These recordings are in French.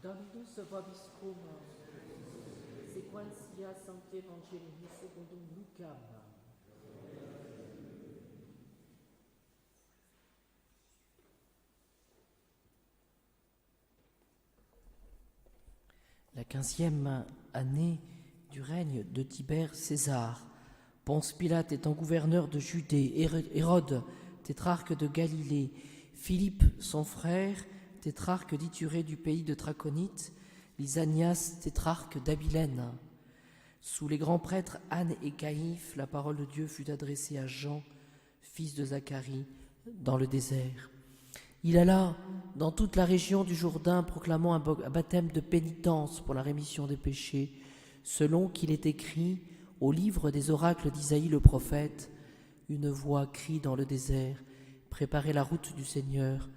Dominus vobiscum, sequentia Sancte Evangelii secundum Lucam. La 15e année du règne de Tibère César, Ponce Pilate étant gouverneur de Judée, Hérode, tétrarque de Galilée, Philippe, son frère, tétrarque d'Iturée du pays de Traconite, Lysanias, tétrarque d'Abilène. Sous les grands prêtres Anne et Caïphe, la parole de Dieu fut adressée à Jean, fils de Zacharie, dans le désert. Il alla dans toute la région du Jourdain, proclamant un baptême de pénitence pour la rémission des péchés, selon qu'il est écrit au livre des oracles d'Isaïe le prophète. Une voix crie dans le désert, préparez la route du Seigneur,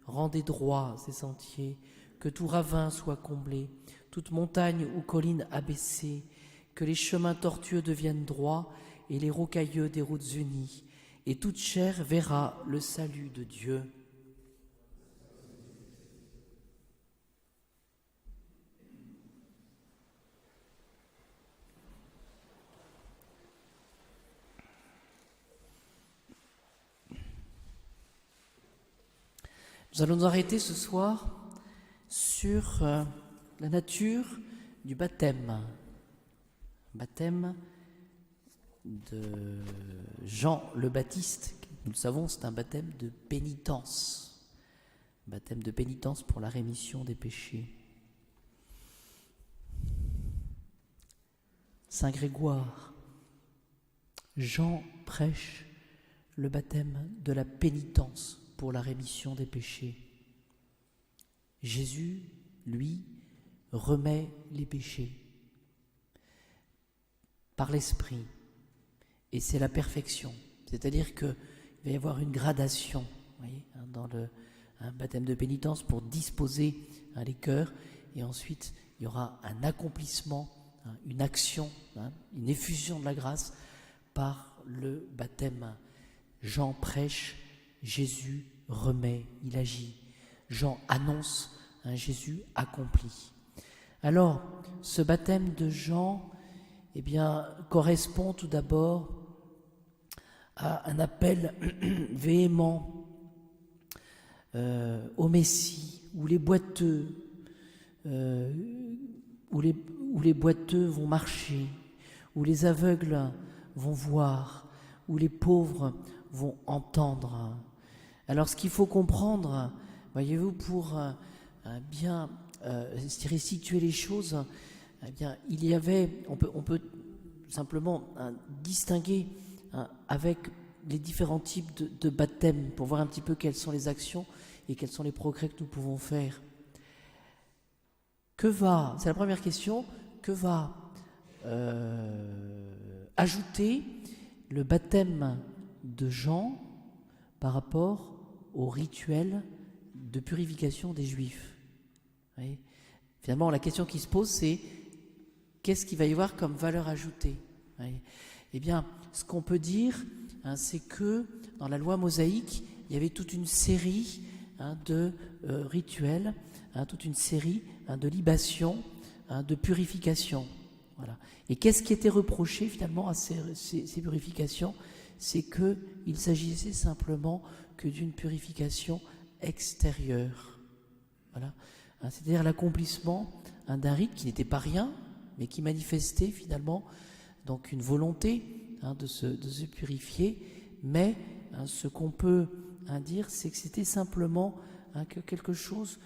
rendez droits ses sentiers, que tout ravin soit comblé, toute montagne ou colline abaissée, que les chemins tortueux deviennent droits et les rocailleux des routes unies, et toute chair verra le salut de Dieu. Nous allons nous arrêter ce soir sur la nature du baptême. Baptême de Jean le Baptiste. Nous le savons, c'est un baptême de pénitence. Baptême de pénitence pour la rémission des péchés. Saint Grégoire, Jean prêche le baptême de la pénitence pour la rémission des péchés. Jésus, lui, remet les péchés par l'Esprit. Et c'est la perfection. C'est-à-dire qu'il va y avoir une gradation, vous voyez, dans un baptême de pénitence pour disposer les cœurs. Et ensuite, il y aura un accomplissement, une action, une effusion de la grâce par le baptême. Jean prêche, Jésus remet, il agit. Jean annonce, Jésus accomplit. Alors, ce baptême de Jean, correspond tout d'abord à un appel véhément au Messie, où les boiteux, où les boiteux vont marcher, où les aveugles vont voir, où les pauvres vont entendre. Alors, ce qu'il faut comprendre, voyez-vous, pour bien restituer les choses, il y avait, on peut simplement distinguer avec les différents types de baptêmes pour voir un petit peu quelles sont les actions et quels sont les progrès que nous pouvons faire. C'est la première question, que va ajouter le baptême de Jean par rapport au rituel de purification des Juifs? Vous voyez, finalement, la question qui se pose, c'est qu'est-ce qu'il va y avoir comme valeur ajoutée? Vous voyez, eh bien, ce qu'on peut dire, c'est que dans la loi mosaïque, il y avait toute une série de rituels, toute une série de libations, de purifications. Voilà. Et qu'est-ce qui était reproché finalement à ces purifications? C'est qu'il s'agissait simplement que d'une purification extérieure. Voilà. C'est-à-dire l'accomplissement d'un rite qui n'était pas rien, mais qui manifestait finalement donc une volonté de se purifier. Mais ce qu'on peut dire, c'est que c'était simplement quelque chose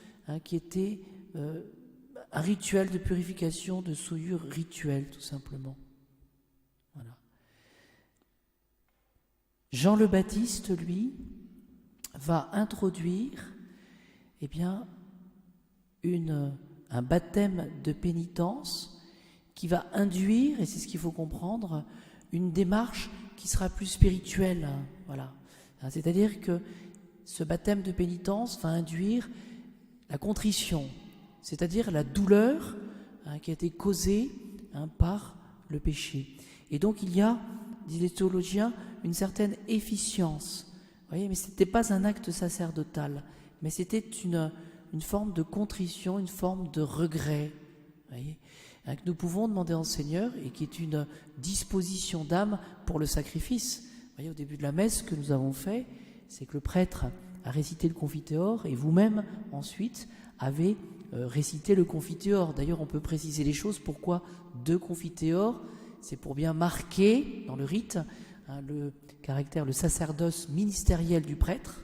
qui était un rituel de purification, de souillure rituelle, tout simplement. Voilà. Jean le Baptiste, lui, va introduire un baptême de pénitence qui va induire, et c'est ce qu'il faut comprendre, une démarche qui sera plus spirituelle. Voilà. C'est-à-dire que ce baptême de pénitence va induire la contrition, c'est-à-dire la douleur qui a été causée par le péché. Et donc il y a, disent les théologiens, une certaine efficience. Vous voyez, mais ce n'était pas un acte sacerdotal, mais c'était une forme de contrition, une forme de regret, voyez, que nous pouvons demander au Seigneur et qui est une disposition d'âme pour le sacrifice. Vous voyez, au début de la messe, ce que nous avons fait, c'est que le prêtre a récité le Confiteor et vous-même, ensuite, avez récité le Confiteor. D'ailleurs, on peut préciser les choses. Pourquoi 2 Confiteors? C'est pour bien marquer, dans le rite, le caractère, le sacerdoce ministériel du prêtre,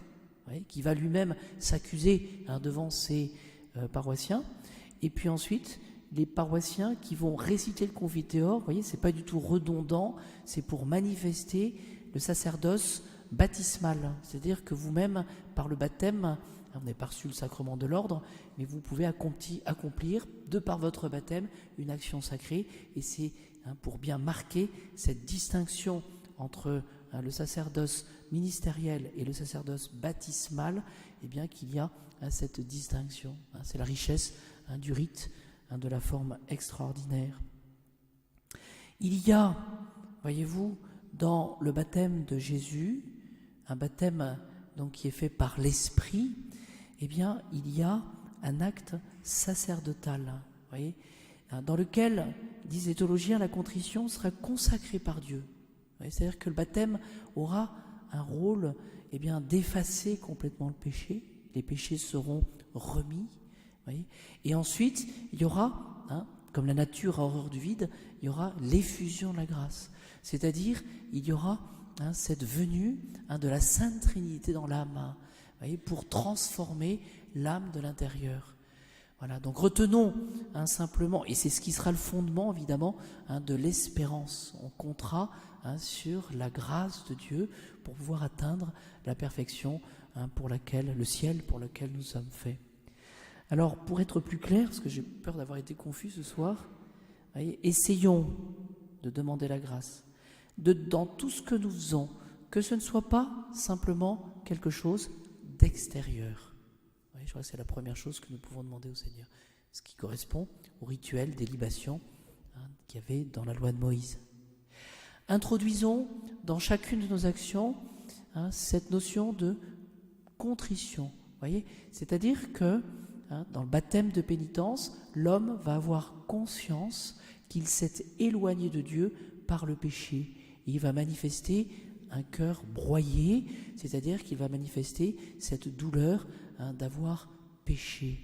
qui va lui-même s'accuser devant ses paroissiens. Et puis ensuite, les paroissiens qui vont réciter le Confiteor, vous voyez, c'est pas du tout redondant, c'est pour manifester le sacerdoce baptismal. C'est-à-dire que vous-même, par le baptême, vous n'avez pas reçu le sacrement de l'ordre, mais vous pouvez accomplir, de par votre baptême, une action sacrée. Et c'est pour bien marquer cette distinction entre le sacerdoce ministériel et le sacerdoce baptismal, eh bien qu'il y a cette distinction. C'est la richesse du rite, de la forme extraordinaire. Il y a, voyez-vous, dans le baptême de Jésus, un baptême donc qui est fait par l'Esprit, eh bien il y a un acte sacerdotal, voyez, dans lequel, disent les théologiens, la contrition sera consacrée par Dieu. C'est-à-dire que le baptême aura un rôle d'effacer complètement le péché. Les péchés seront remis. Voyez, et ensuite, il y aura, comme la nature a horreur du vide, il y aura l'effusion de la grâce. C'est-à-dire, il y aura cette venue de la Sainte Trinité dans l'âme, pour transformer l'âme de l'intérieur. Voilà, donc retenons simplement, et c'est ce qui sera le fondement évidemment de l'espérance. On comptera sur la grâce de Dieu pour pouvoir atteindre la perfection pour laquelle, le ciel pour lequel nous sommes faits. Alors pour être plus clair, parce que j'ai peur d'avoir été confus ce soir, essayons de demander la grâce, dans tout ce que nous faisons, que ce ne soit pas simplement quelque chose d'extérieur. Je crois que c'est la première chose que nous pouvons demander au Seigneur, ce qui correspond au rituel des libations qu'il y avait dans la loi de Moïse. Introduisons dans chacune de nos actions cette notion de contrition. Voyez, c'est-à-dire que dans le baptême de pénitence, l'homme va avoir conscience qu'il s'est éloigné de Dieu par le péché. Et il va manifester un cœur broyé, c'est-à-dire qu'il va manifester cette douleur d'avoir péché.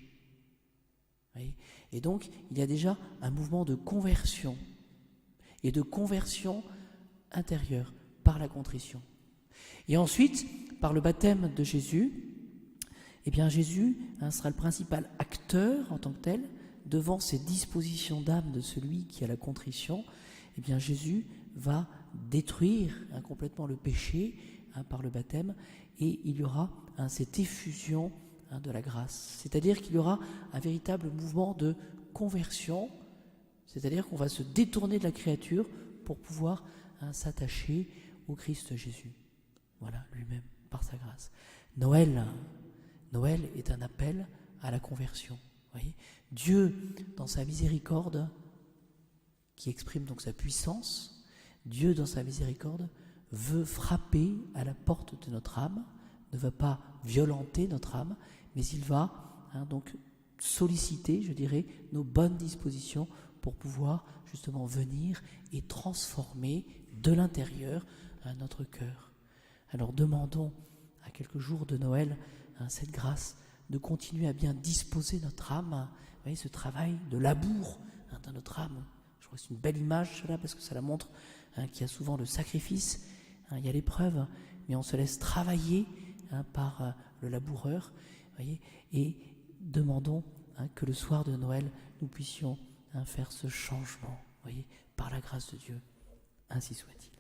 Voyez, et donc, il y a déjà un mouvement de conversion, et de conversion intérieure par la contrition. Et ensuite, par le baptême de Jésus, eh bien Jésus sera le principal acteur en tant que tel devant ces dispositions d'âme de celui qui a la contrition. Eh bien Jésus va détruire complètement le péché par le baptême, et il y aura cette effusion de la grâce. C'est-à-dire qu'il y aura un véritable mouvement de conversion, c'est-à-dire qu'on va se détourner de la créature pour pouvoir s'attacher au Christ Jésus. Voilà, lui-même, par sa grâce. Noël est un appel à la conversion. Voyez, Dieu, dans sa miséricorde, qui exprime donc sa puissance, Dieu, dans sa miséricorde, veut frapper à la porte de notre âme, ne va pas violenter notre âme, mais il va donc solliciter, je dirais, nos bonnes dispositions pour pouvoir justement venir et transformer de l'intérieur notre cœur. Alors demandons à quelques jours de Noël cette grâce de continuer à bien disposer notre âme. Vous voyez, ce travail de labour dans notre âme. Je crois que c'est une belle image, cela, parce que ça la montre qu'il y a souvent le sacrifice, il y a l'épreuve, mais on se laisse travailler par le laboureur. Voyez, et demandons que le soir de Noël, nous puissions faire ce changement, voyez, par la grâce de Dieu. Ainsi soit-il.